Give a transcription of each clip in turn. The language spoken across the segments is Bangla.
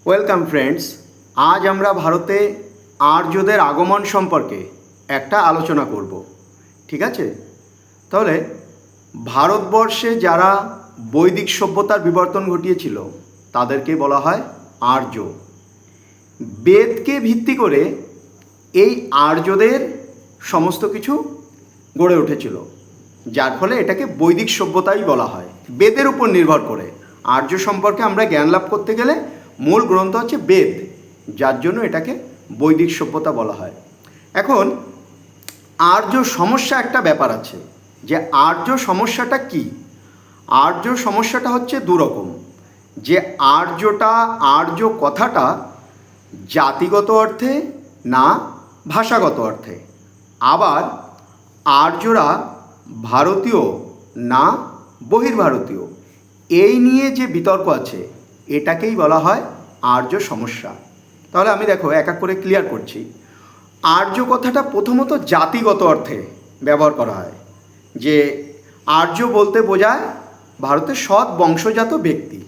Welcome friends. আজ আমরা ভারতে আর্যদের আগমন সম্পর্কে একটা আলোচনা করব। ঠিক আছে? তাহলে ভারতবর্ষে যারা বৈদিক সভ্যতার বিবর্তন ঘটিয়েছিল তাদেরকে বলা হয় আর্য। বেদকে ভিত্তি করে এই আর্যদের সমস্ত কিছু গড়ে উঠেছিল, যার ফলে এটাকে বৈদিক সভ্যতাই বলা হয়। বেদের উপর নির্ভর করে আর্য সম্পর্কে আমরা জ্ঞান লাভ করতে গেলে মূল গ্রন্থ হচ্ছে বেদ, যার জন্য এটাকে বৈদিক সভ্যতা বলা হয়। এখন আর্য সমস্যা একটা ব্যাপার আছে, যে আর্য সমস্যাটা কি? আর্য সমস্যাটা হচ্ছে দুরকম। যে আর্য কথাটা জাতিগত অর্থে না ভাষাগত অর্থে, আবার আর্যরা ভারতীয় না বহির্ভারতীয়, এই নিয়ে যে বিতর্ক আছে এটাকেই বলা হয় আর্য সমস্যা। তাহলে আমি দেখো এক এক করে ক্লিয়ার করছি। আর্য কথাটা প্রথমত জাতিগত অর্থে ব্যবহার করা হয়, যে আর্য বলতে বোঝায় ভারতের সৎ বংশজাত ব্যক্তি,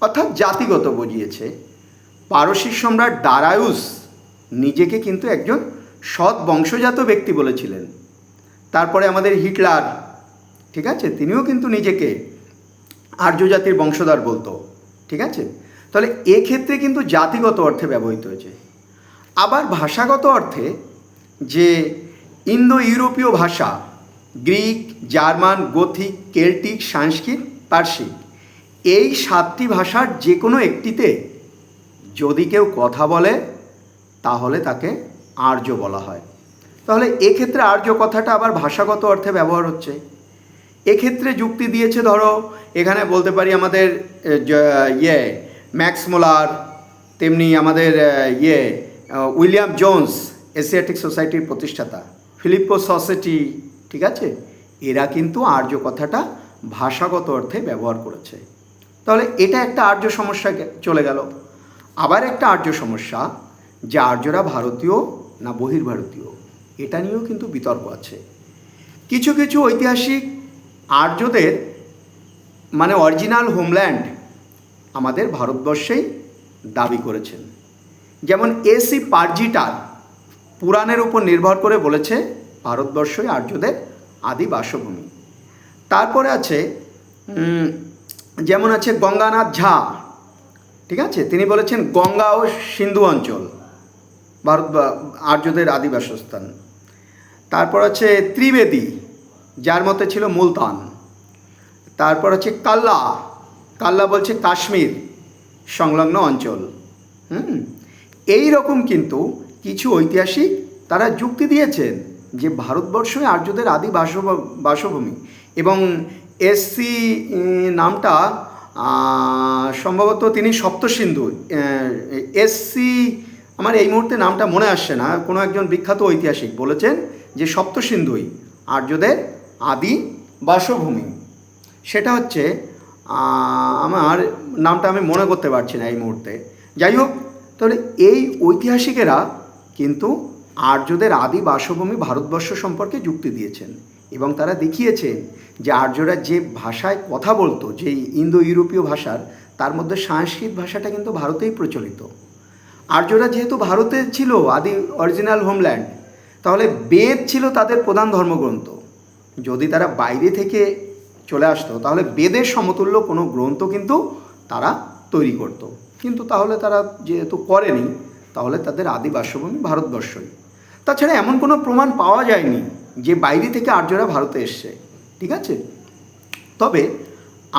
অর্থাৎ জাতিগত বুঝিয়েছে। পারসিক সম্রাট দারায়ুস নিজেকে কিন্তু একজন সৎ বংশজাত ব্যক্তি বলেছিলেন। তারপরে আমাদের হিটলার, ঠিক আছে, তিনিও কিন্তু নিজেকে আর্য জাতির বংশধর বলতো। ঠিক আছে? তাহলে এক্ষেত্রে কিন্তু জাতিগত অর্থে ব্যবহৃত হয়েছে। আবার ভাষাগত অর্থে, যে ইন্দো ইউরোপীয় ভাষা গ্রিক, জার্মান, গথিক, কেল্টিক, সংস্কৃত, পার্সিক, এই 7টি ভাষার যে কোনো একটিতে যদি কেউ কথা বলে তাহলে তাকে আর্য বলা হয়। তাহলে এক্ষেত্রে আর্য কথাটা আবার ভাষাগত অর্থে ব্যবহার হচ্ছে। এক্ষেত্রে যুক্তি দিয়েছে, ধরো এখানে বলতে পারি আমাদের ম্যাক্স মুলার, তেমনি আমাদের উইলিয়াম জোন্স, এশিয়াটিক সোসাইটির প্রতিষ্ঠাতা, ফিলিপ্পো সসেটি, ঠিক আছে, এরা কিন্তু আর্য কথাটা ভাষাগত অর্থে ব্যবহার করেছে। তাহলে এটা একটা আর্য সমস্যা চলে গেল। আবার একটা আর্য সমস্যা, যে আর্যরা ভারতীয় না বহির্ভারতীয়, এটা নিয়েও কিন্তু বিতর্ক আছে। কিছু কিছু ঐতিহাসিক আর্যদের মানে অরিজিনাল হোমল্যান্ড আমাদের ভারতবর্ষেই দাবি করেছেন। যেমন এসি পার্জিটার পুরাণের উপর নির্ভর করে বলেছে ভারতবর্ষই আর্যদের আদি বাসভূমি। তারপরে আছে যেমন আছে গঙ্গানাথ ঝা, ঠিক আছে, তিনি বলেছেন গঙ্গা ও সিন্ধু অঞ্চল ভারত আর্যদের আদি বাসস্থান। তারপর আছে ত্রিবেদী, যার মতে ছিল মুলতান। তারপর আছে কাল্লা বলছে কাশ্মীর সংলগ্ন অঞ্চল। এই রকম কিন্তু কিছু ঐতিহাসিক তারা যুক্তি দিয়েছেন যে ভারতবর্ষই আর্যদের আদি বাসভূমি। এবং এসসি নামটা সম্ভবত তিনি সপ্তসিন্ধু, এসসি আমার এই মুহূর্তে নামটা মনে আসছে না, কোনো একজন বিখ্যাত ঐতিহাসিক বলেছেন যে সপ্তসিন্ধুই আর্যদের আদি বাসভূমি। সেটা হচ্ছে আমার নামটা আমি মনে করতে পারছি না এই মুহূর্তে। যাই হোক, তাহলে এই ঐতিহাসিকেরা কিন্তু আর্যদের আদি বাসভূমি ভারতবর্ষ সম্পর্কে যুক্তি দিয়েছেন, এবং তারা দেখিয়েছেন যে আর্যরা যে ভাষায় কথা বলতো, যে ইন্দো ইউরোপীয় ভাষার, তার মধ্যে সংস্কৃত ভাষাটা কিন্তু ভারতেই প্রচলিত। আর্যরা যেহেতু ভারতে ছিল আদি অরিজিনাল হোমল্যান্ড, তাহলে বেদ ছিল তাদের প্রধান ধর্মগ্রন্থ। যদি তারা বাইরে থেকে চলে আসতো তাহলে বেদের সমতুল্য কোনো গ্রন্থ কিন্তু তারা তৈরি করত, কিন্তু তাহলে তারা যেহেতু করেনি, তাহলে তাদের আদি বাসভূমি ভারতবর্ষই। তাছাড়া এমন কোনো প্রমাণ পাওয়া যায়নি যে বাইরে থেকে আর্যরা ভারতে এসছে। ঠিক আছে? তবে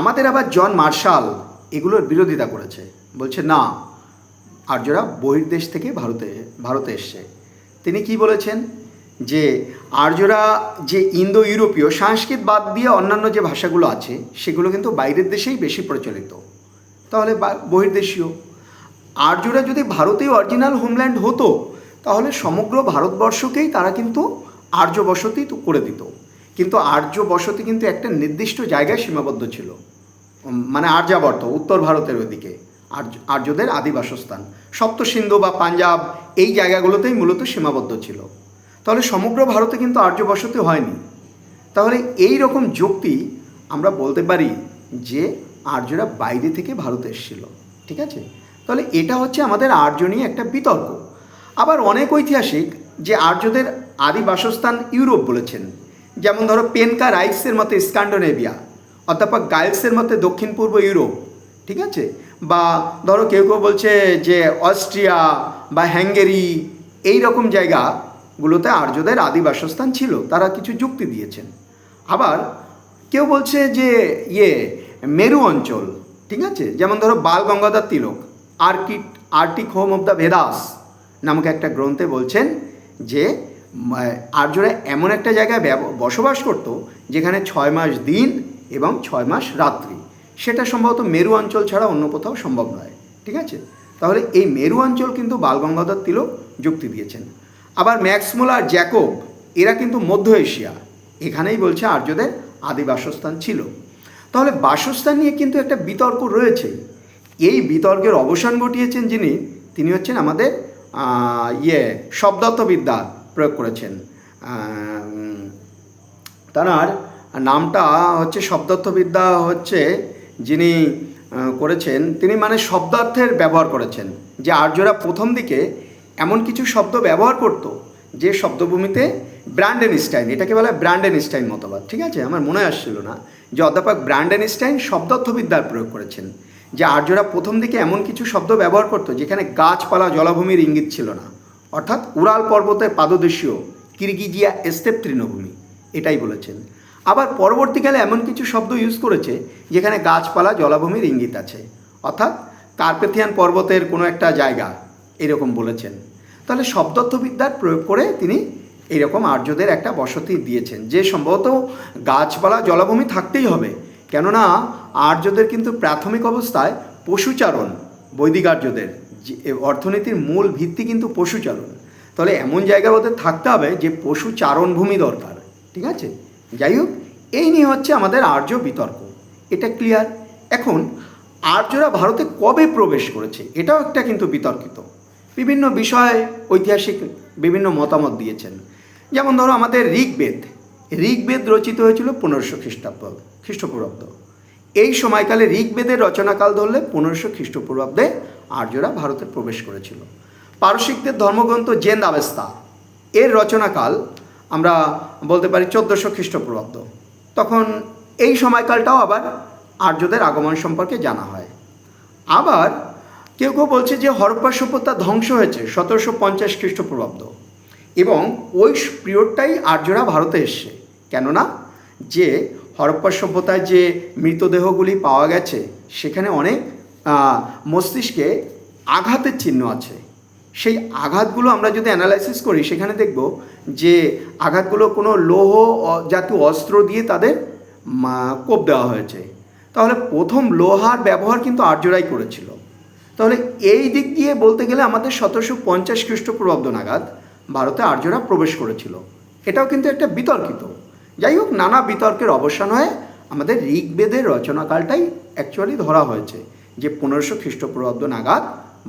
আমাদের আবার জন মার্শাল এগুলোর বিরোধিতা করেছে, বলছে না, আর্যরা বহির্দেশ থেকে ভারতে এসছে। তিনি কি বলেছেন, যে আর্যরা যে ইন্দো ইউরোপীয়, সংস্কৃত বাদ দিয়ে অন্যান্য যে ভাষাগুলো আছে সেগুলো কিন্তু বাইরের দেশেই বেশি প্রচলিত, তাহলে বহির্দেশীয়। আর্যরা যদি ভারতেই অরিজিনাল হোমল্যান্ড হতো তাহলে সমগ্র ভারতবর্ষকেই তারা কিন্তু আর্য বসতি করে দিত। কিন্তু আর্য বসতি কিন্তু একটা নির্দিষ্ট জায়গায় সীমাবদ্ধ ছিল, মানে আর্যাবর্ত, উত্তর ভারতের ওদিকে আর্যদের আদি বাসস্থান, সপ্তসিন্ধু বা পাঞ্জাব এই জায়গাগুলোতেই মূলত সীমাবদ্ধ ছিল। তাহলে সমগ্র ভারতে কিন্তু আর্য বসতি হয়নি। তাহলে এই রকম যুক্তি আমরা বলতে পারি যে আর্যরা বাইরে থেকে ভারতে এসেছিল। ঠিক আছে? তাহলে এটা হচ্ছে আমাদের আর্য নিয়ে একটা বিতর্ক। আবার অনেক ঐতিহাসিক যে আর্যদের আদি বাসস্থান ইউরোপ বলেছেন, যেমন ধরো পেনকা রাইটসের মতে স্ক্যান্ডিনেভিয়া, অধ্যাপক গাইলসের মতে দক্ষিণ পূর্ব ইউরোপ, ঠিক আছে, বা ধরো কেউ কেউ বলছে যে অস্ট্রিয়া বা হ্যাঙ্গেরি, এই রকম জায়গাগুলোতে আর্যদের আদি বাসস্থান ছিল, তারা কিছু যুক্তি দিয়েছেন। আবার কেউ বলছে যে মেরু অঞ্চল, ঠিক আছে, যেমন ধরো Bal Gangadhar Tilak Arctic home of the Vedas নামক একটা গ্রন্থে বলছেন যে আর্যরা এমন একটা জায়গায় বসবাস করত যেখানে 6 মাস দিন এবং 6 মাস রাত্রি, সেটা সম্ভবত মেরু অঞ্চল ছাড়া অন্য কোথাও সম্ভব নয়, ঠিক আছে। তাহলে এই মেরু অঞ্চল কিন্তু বাল গঙ্গাধর তিলক যুক্তি দিয়েছেন। আবার ম্যাক্স মুলার, জ্যাকব, এরা কিন্তু মধ্য এশিয়া, এখানেই বলছে আর্যদের আদি বাসস্থান ছিল। তাহলে বাসস্থান নিয়ে কিন্তু একটা বিতর্ক রয়েছে। এই বিতর্কের অবসান ঘটিয়েছেন তিনি হচ্ছেন আমাদের শব্দার্থবিদ্যা প্রয়োগ করেছেন। তার নামটা হচ্ছে শব্দার্থবিদ্যা হচ্ছে যিনি করেছেন, তিনি মানে শব্দার্থের ব্যবহার করেছেন যে আর্যরা প্রথম দিকে এমন কিছু শব্দ ব্যবহার করত যে শব্দভূমিতে ব্র্যান্ডেনস্টাইন, এটাকে বলা হয় ব্র্যান্ডেনস্টাইন মতবাদ, ঠিক আছে, আমার মনে আসছিল না, যে অধ্যাপক ব্র্যান্ডেনস্টাইন শব্দার্থবিদ্যার প্রয়োগ করেছেন যে আর্যরা প্রথম দিকে এমন কিছু শব্দ ব্যবহার করত যেখানে গাছপালা জলাভূমির ইঙ্গিত ছিল না, অর্থাৎ উরাল পর্বতের পাদদেশীয় কিরগিজিয়া স্টেপ তৃণভূমি, এটাই বলেছেন। আবার পরবর্তীকালে এমন কিছু শব্দ ইউজ করেছে যেখানে গাছপালা জলাভূমির ইঙ্গিত আছে, অর্থাৎ কার্পেথিয়ান পর্বতের কোনো একটা জায়গা, এরকম বলেছেন। তাহলে শব্দার্থবিদ্যার প্রয়োগ করে তিনি এইরকম আর্যদের একটা বসতি দিয়েছেন, যে সম্ভবত গাছপালা জলাভূমি থাকতেই হবে, কেননা আর্যদের কিন্তু প্রাথমিক অবস্থায় পশুচারণ, বৈদিক আর্যদের যে অর্থনীতির মূল ভিত্তি কিন্তু পশুচারণ, তাহলে এমন জায়গা ওদের থাকতে হবে যে পশুচারণ ভূমি দরকার, ঠিক আছে। যাই হোক, এই নিয়ে হচ্ছে আমাদের আর্য বিতর্ক, এটা ক্লিয়ার। এখন আর্যরা ভারতে কবে প্রবেশ করেছে এটাও একটা কিন্তু বিতর্কিত, বিভিন্ন বিষয়ে ঐতিহাসিক বিভিন্ন মতামত দিয়েছেন। যেমন ধরো আমাদের ঋগ্বেদ রচিত হয়েছিল 1500 খ্রিস্টপূর্বাব্দ। এই সময়কালে ঋগ্বেদের রচনাকাল ধরলে 1500 খ্রিস্টপূর্বাব্দে আর্যরা ভারতে প্রবেশ করেছিল। পারসিকদের ধর্মগ্রন্থ জেন আবেস্তা, এর রচনাকাল আমরা বলতে পারি 1400 খ্রিস্টপূর্বাব্দ। তখন এই সময়কালটাও আবার আর্যদের আগমন সম্পর্কে জানা হয়। আবার কেউ কেউ বলছে যে হরপ্পা সভ্যতা ধ্বংস হয়েছে 1750 খ্রিস্টপূর্বাব্দ, এবং ওই পিরিয়ডটাই আর্যরা ভারতে এসছে, কেননা যে হরপ্পা সভ্যতায় যে মৃতদেহগুলি পাওয়া গেছে সেখানে অনেক মস্তিষ্কে আঘাতের চিহ্ন আছে। সেই আঘাতগুলো আমরা যদি অ্যানালাইসিস করি সেখানে দেখব যে আঘাতগুলো কোনো লৌহ জাতীয় অস্ত্র দিয়ে তাদের কোপ দেওয়া হয়েছে। তাহলে প্রথম লোহার ব্যবহার কিন্তু আর্যরাই করেছিল। তাহলে এই দিক দিয়ে বলতে গেলে আমাদের 1750 খ্রিস্টপূর্বাব্দ নাগাদ ভারতে আর্যরা প্রবেশ করেছিল, এটাও কিন্তু একটা বিতর্কিত। যাই হোক, নানা বিতর্কের অবসান হয়ে আমাদের ঋগ্বেদের রচনাকালটাই অ্যাকচুয়ালি ধরা হয়েছে যে 1500 খ্রিস্টপূর্বাব্দ নাগাদ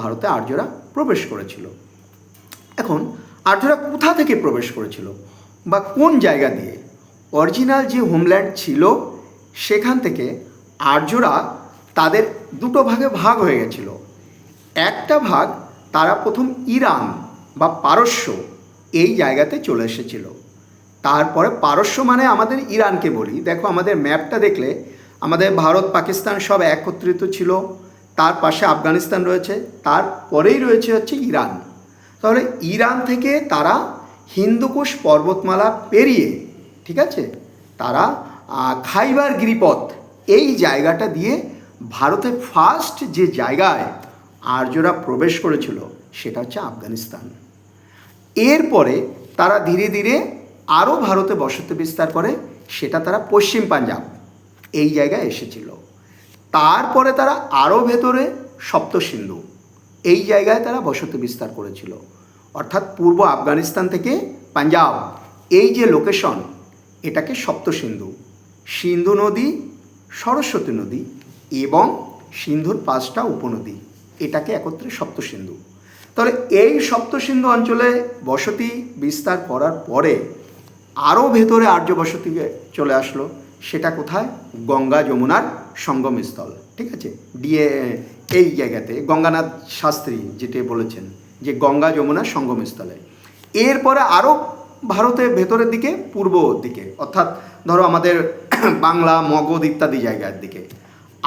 ভারতে আর্যরা প্রবেশ করেছিল। এখন আর্যরা কোথা থেকে প্রবেশ করেছিল বা কোন জায়গা দিয়ে? অরিজিনাল যে হোমল্যান্ড ছিল সেখান থেকে আর্যরা তাদের দুটো ভাগে ভাগ হয়ে গেছিল। একটা ভাগ তারা প্রথম ইরান বা পারস্য এই জায়গাতে চলে এসেছিল। তারপরে পারস্য মানে আমাদের ইরানকে বলি, দেখো আমাদের ম্যাপটা দেখলে আমাদের ভারত পাকিস্তান সব একত্রিত ছিল, তার পাশে আফগানিস্তান রয়েছে, তারপরেই রয়েছে হচ্ছে ইরান। তাহলে ইরান থেকে তারা হিন্দুকুশ পর্বতমালা পেরিয়ে, ঠিক আছে, তারা খাইবার গিরিপথ এই জায়গাটা দিয়ে ভারতের ফার্স্ট যে জায়গায় আর্যরা প্রবেশ করেছিল সেটা হচ্ছে আফগানিস্তান। এরপরে তারা ধীরে ধীরে আরও ভারতে বসতি বিস্তার করে, সেটা তারা পশ্চিম পাঞ্জাব এই জায়গায় এসেছিল। তারপরে তারা আরও ভেতরে সপ্তসিন্ধু এই জায়গায় তারা বসতি বিস্তার করেছিল, অর্থাৎ পূর্ব আফগানিস্তান থেকে পাঞ্জাব এই যে লোকেশন, এটাকে সপ্তসিন্ধু, সিন্ধু নদী, সরস্বতী নদী এবং সিন্ধুর 5টা উপনদী, এটাকে একত্রে সপ্তসিন্ধু। তাহলে এই সপ্তসিন্ধু অঞ্চলে বসতি বিস্তার করার পরে আরও ভেতরে আর্য বসতি চলে আসলো, সেটা কোথায়? গঙ্গা যমুনার সঙ্গমস্থল, ঠিক আছে, এই জায়গাতে গঙ্গানাথ শাস্ত্রী যেটি বলেছেন যে গঙ্গা যমুনা সঙ্গমস্থলে। এরপরে আরও ভারতের ভেতরের দিকে পূর্ব দিকে, অর্থাৎ ধরো আমাদের বাংলা, মগধ ইত্যাদি জায়গার দিকে।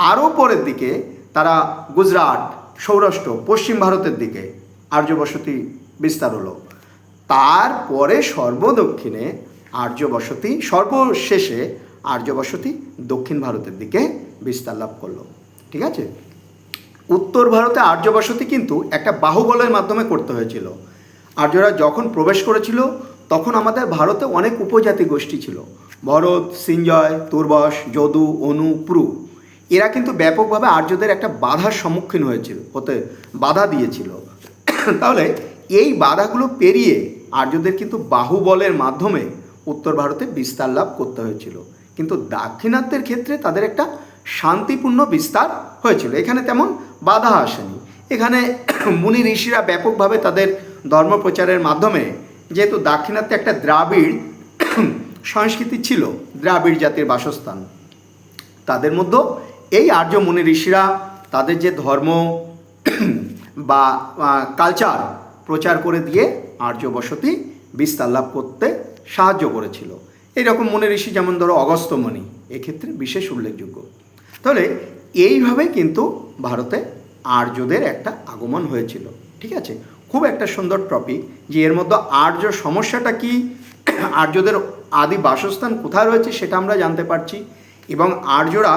আরও পরের দিকে তারা গুজরাট, সৌরাষ্ট্র, পশ্চিম ভারতের দিকে আর্য বসতি বিস্তার হলো। তারপরে সর্বদক্ষিণে আর্য বসতি, সর্বশেষে আর্য বসতি দক্ষিণ ভারতের দিকে বিস্তার লাভ করলো। ঠিক আছে, উত্তর ভারতে আর্য বসতি কিন্তু একটা বাহুবলের মাধ্যমে করতে হয়েছিল। আর্যরা যখন প্রবেশ করেছিল তখন আমাদের ভারতে অনেক উপজাতি গোষ্ঠী ছিল, ভরত, সিঞ্জয়, তুর্বশ, যদু, অনু, প্রু। এরা কিন্তু ব্যাপকভাবে আর্যদের একটা বাধার সম্মুখীন হয়েছিল, বাধা দিয়েছিল। তাহলে এই বাধাগুলো পেরিয়ে আর্যদের কিন্তু বাহুবলের মাধ্যমে উত্তর ভারতে বিস্তার লাভ করতে হয়েছিল। কিন্তু দাক্ষিণাত্যের ক্ষেত্রে তাদের একটা শান্তিপূর্ণ বিস্তার হয়েছিল, এখানে তেমন বাধা আসেনি। এখানে মুনি ঋষিরা ব্যাপকভাবে তাদের ধর্মপ্রচারের মাধ্যমে, যেহেতু দাক্ষিণাত্যে একটা দ্রাবিড় সংস্কৃতি ছিল, দ্রাবিড় জাতির বাসস্থান, তাদের মধ্যে এই আর্য মুনি ঋষিরা তাদের যে ধর্ম বা কালচার প্রচার করে দিয়ে আর্য বসতি বিস্তার লাভ করতে সাহায্য করেছিল। এইরকম মুনি ঋষি যেমন ধরো অগস্ত্যমুনি এক্ষেত্রে বিশেষ উল্লেখযোগ্য। তাহলে এইভাবে কিন্তু ভারতে আর্যদের একটা আগমন হয়েছিল। ঠিক আছে, খুব একটা সুন্দর টপিক যে এর মধ্যে আর্য সমস্যাটা কি, আর্যদের আদি বাসস্থান কোথায় রয়েছে সেটা আমরা জানতে পারছি, এবং আর্যরা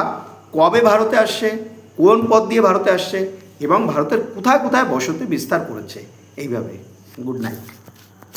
কবে ভারতে আসছে, কোন পথ দিয়ে ভারতে আসছে, এবং ভারতের কোথায় কোথায় বসতি বিস্তার করেছে। এইভাবে গুড নাইট।